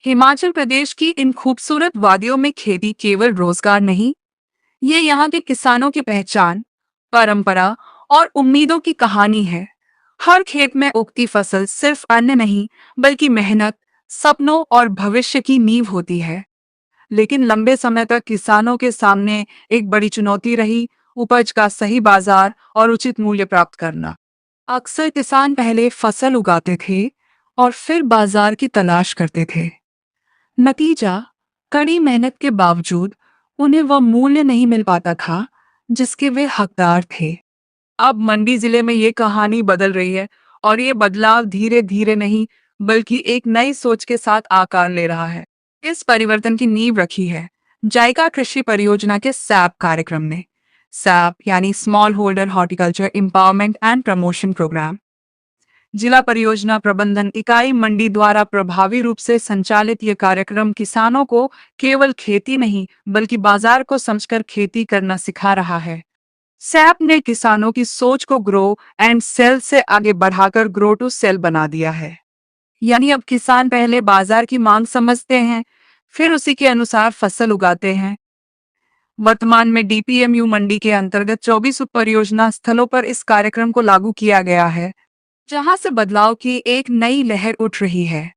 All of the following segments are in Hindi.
हिमाचल प्रदेश की इन खूबसूरत वादियों में खेती केवल रोजगार नहीं, ये यहाँ के किसानों की पहचान, परंपरा और उम्मीदों की कहानी है। हर खेत में उगती फसल सिर्फ अन्न नहीं, बल्कि मेहनत, सपनों और भविष्य की नींव होती है। लेकिन लंबे समय तक किसानों के सामने एक बड़ी चुनौती रही, उपज का सही बाजार और उचित मूल्य प्राप्त करना। अक्सर किसान पहले फसल उगाते थे और फिर बाजार की तलाश करते थे। नतीजा, कड़ी मेहनत के बावजूद उन्हें वह मूल्य नहीं मिल पाता था जिसके वे हकदार थे। अब मंडी जिले में ये कहानी बदल रही है, और ये बदलाव धीरे धीरे नहीं, बल्कि एक नई सोच के साथ आकार ले रहा है। इस परिवर्तन की नींव रखी है जायका कृषि परियोजना के सैप कार्यक्रम ने। सैप यानी small holder horticulture empowerment and promotion programme, जिला परियोजना प्रबंधन इकाई मंडी द्वारा प्रभावी रूप से संचालित ये कार्यक्रम किसानों को केवल खेती नहीं, बल्कि बाजार को समझकर खेती करना सिखा रहा है। सैप ने किसानों की सोच को ग्रो एंड सेल से आगे बढ़ाकर ग्रो टू सेल बना दिया है। यानी अब किसान पहले बाजार की मांग समझते हैं, फिर उसी के अनुसार फसल उगाते हैं। वर्तमान में डीपीएमयू मंडी के अंतर्गत 24 उप परियोजना स्थलों पर इस कार्यक्रम को लागू किया गया है, जहां से बदलाव की एक नई लहर उठ रही है।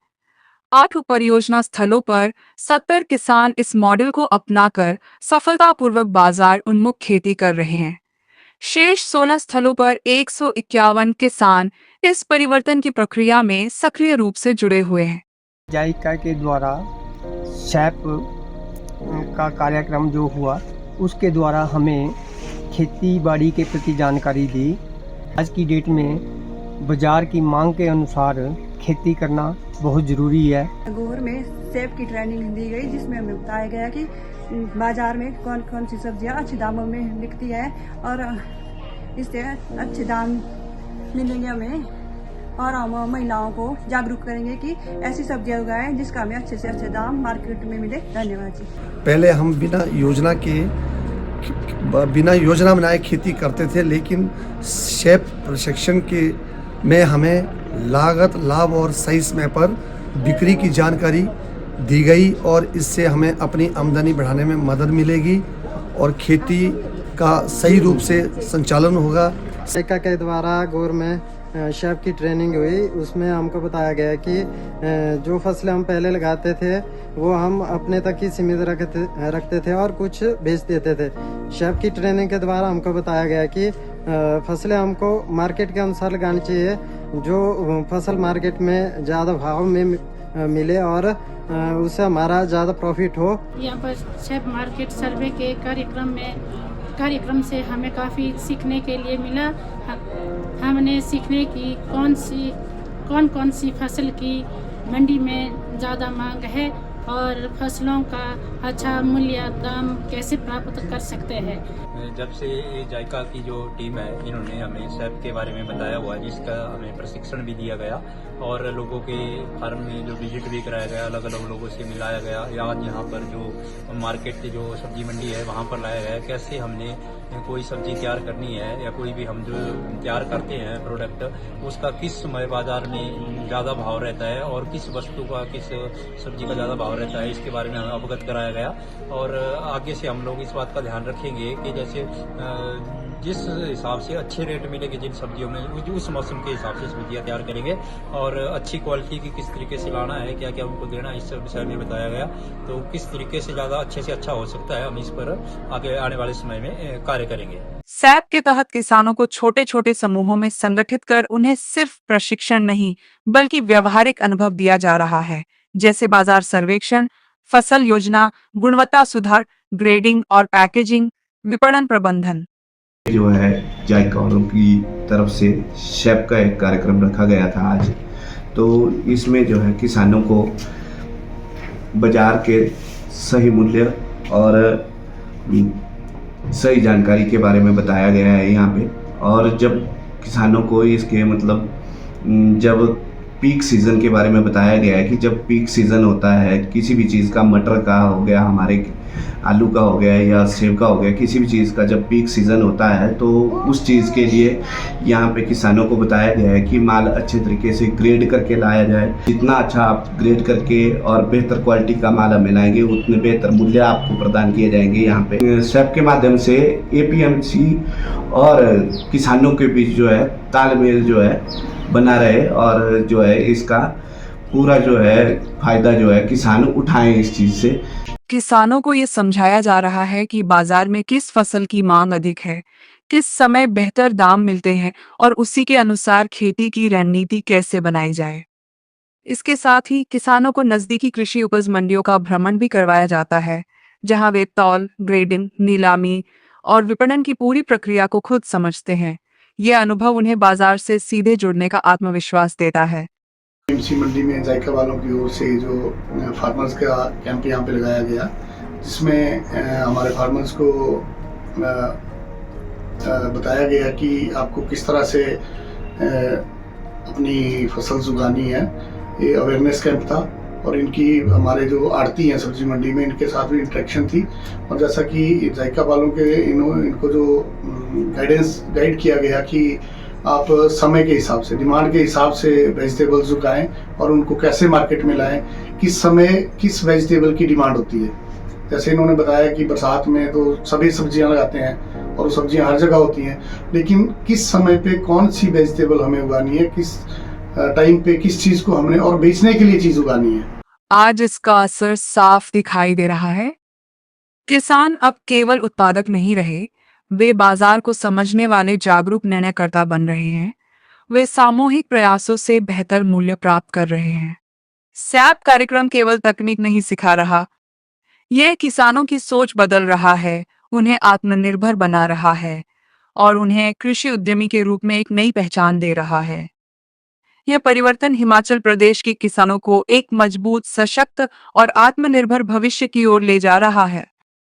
8 उप परियोजना स्थलों पर 70 किसान इस मॉडल को अपनाकर सफलतापूर्वक बाजार उन्मुख खेती कर रहे हैं। शेष 16 स्थलों पर 151 किसान इस परिवर्तन की प्रक्रिया में सक्रिय रूप से जुड़े हुए हैं। जायका के द्वारा सैप का कार्यक्रम जो हुआ, उसके द्वारा हमें खेती बाड़ी के प्रति जानकारी दी। आज की डेट में बाजार की मांग के अनुसार खेती करना बहुत ज़रूरी है। गोहर में सैप की ट्रेनिंग दी गई, जिसमें हमें बताया गया कि बाजार में कौन कौन सी सब्जियां अच्छे दामों में बिकती है और इससे अच्छे दाम मिलेंगे हमें, और हम महिलाओं को जागरूक करेंगे कि ऐसी सब्जियां उगाएं जिसका हमें अच्छे से अच्छे दाम मार्केट में मिले। धन्यवाद जी। पहले हम बिना योजना बनाए खेती करते थे, लेकिन सैप प्रशिक्षण के में हमें लागत, लाभ और सही समय पर बिक्री की जानकारी दी गई, और इससे हमें अपनी आमदनी बढ़ाने में मदद मिलेगी और खेती का सही रूप से संचालन होगा। जायका के द्वारा गोहर में शेफ की ट्रेनिंग हुई, उसमें हमको बताया गया कि जो फसलें हम पहले लगाते थे वो हम अपने तक ही सीमित रखते थे और कुछ बेच देते थे। शेफ की ट्रेनिंग के द्वारा हमको बताया गया कि फसलें हमको मार्केट के अनुसार लगानी चाहिए, जो फसल मार्केट में ज़्यादा भाव में मिले और उससे हमारा ज़्यादा प्रॉफिट हो। यहाँ पर शेफ मार्केट सर्वे के कार्यक्रम से हमें काफ़ी सीखने के लिए मिला। हमने सीखने की कौन कौन सी फसल की मंडी में ज़्यादा मांग है और फसलों का अच्छा मूल्य दाम कैसे प्राप्त कर सकते हैं। जब से ये जायका की जो टीम है, इन्होंने हमें सैप के बारे में बताया हुआ है, जिसका हमें प्रशिक्षण भी दिया गया और लोगों के फार्म में जो विजिट भी कराया गया, अलग अलग लोगों से मिलाया गया। आज यहाँ पर जो मार्केट की जो सब्जी मंडी है वहाँ पर लाया गया कैसे हमने कोई सब्जी तैयार करनी है या कोई भी हम जो तैयार करते हैं प्रोडक्ट, उसका किस समय बाजार में ज़्यादा भाव रहता है और किस वस्तु का, किस सब्जी का ज़्यादा भाव रहता है, इसके बारे में हमें अवगत कराया गया। और आगे से हम लोग इस बात का ध्यान रखेंगे कि जैसे जिस हिसाब से अच्छे रेट मिलेंगे जिन सब्जियों में, उस मौसम के हिसाब से सब्जियाँ तैयार करेंगे और अच्छी क्वालिटी की किस तरीके से लाना है, क्या क्या उनको देना है, इस विषय में बताया गया। तो किस तरीके से ज़्यादा अच्छे से अच्छा हो सकता है, हम इस पर आगे आने वाले समय में कार्य करेंगे। सैप के तहत किसानों को छोटे छोटे समूहों में संगठित कर उन्हें सिर्फ प्रशिक्षण नहीं, बल्कि व्यवहारिक अनुभव दिया जा रहा है, जैसे बाजार सर्वेक्षण, फसल योजना, गुणवत्ता सुधार, ग्रेडिंग और पैकेजिंग, विपणन प्रबंधन। जो है जायका की तरफ से शेफ का एक कार्यक्रम रखा गया था आज, तो इसमें जो है किसानों को बाजार के सही मूल्य और सही जानकारी के बारे में बताया गया है यहाँ पे। और जब किसानों को इसके मतलब जब पीक सीज़न के बारे में बताया गया है कि जब पीक सीज़न होता है किसी भी चीज़ का, मटर का हो गया, हमारे आलू का हो गया या सेब का हो गया, किसी भी चीज़ का जब पीक सीज़न होता है तो उस चीज़ के लिए यहाँ पे किसानों को बताया गया है कि माल अच्छे तरीके से ग्रेड करके लाया जाए। जितना अच्छा आप ग्रेड करके और बेहतर क्वालिटी का माल हमें लाएंगे उतने बेहतर मूल्य आपको प्रदान किए जाएंगे। यहाँ पे SAP के माध्यम से APMC और किसानों के बीच जो है तालमेल जो है बना रहे और जो है इसका पूरा जो है फायदा जो है किसान उठाएं इस चीज़ से। किसानों को ये समझाया जा रहा है कि बाजार में किस फसल की मांग अधिक है, किस समय बेहतर दाम मिलते हैं और उसी के अनुसार खेती की रणनीति कैसे बनाई जाए। इसके साथ ही किसानों को नजदीकी कृषि उपज मंडियों का भ्रमण भी करवाया जाता है, जहां वे तौल, ग्रेडिंग, नीलामी और विपणन की पूरी प्रक्रिया को खुद समझते हैं। यह अनुभव उन्हें बाजार से सीधे जुड़ने का आत्मविश्वास देता है। एमसी मंडी में जायका वालों की ओर से जो फार्मर्स का कैंप यहाँ पे लगाया गया, जिसमें हमारे फार्मर्स को बताया गया कि आपको किस तरह से अपनी फसल उगानी है। ये अवेयरनेस कैंप था और इनकी हमारे जो आड़ती हैं सब्जी मंडी में, इनके साथ भी इंटरेक्शन थी। और जैसा कि जायका वालों के इनको जो गाइड किया गया कि आप समय के हिसाब से, डिमांड के हिसाब से वेजिटेबल्स उगाएं और उनको कैसे मार्केट में लाएं, किस समय किस वेजिटेबल की डिमांड होती है। जैसे इन्होंने बताया कि बरसात में तो सभी सब्जियां लगाते हैं और सब्जियां हर जगह होती हैं, लेकिन किस समय पे कौन सी वेजिटेबल हमें उगानी है, किस टाइम पे किस चीज़ को हमने और बेचने के लिए चीज़ उगानी है। आज इसका असर साफ दिखाई दे रहा है। किसान अब केवल उत्पादक नहीं रहे, वे बाजार को समझने वाले जागरूक निर्णयकर्ता बन रहे हैं। वे सामूहिक प्रयासों से बेहतर मूल्य प्राप्त कर रहे हैं। SAP कार्यक्रम केवल तकनीक नहीं सिखा रहा, यह किसानों की सोच बदल रहा है, उन्हें आत्मनिर्भर बना रहा है और उन्हें कृषि उद्यमी के रूप में एक नई पहचान दे रहा है। यह परिवर्तन हिमाचल प्रदेश के किसानों को एक मजबूत, सशक्त और आत्मनिर्भर भविष्य की ओर ले जा रहा है।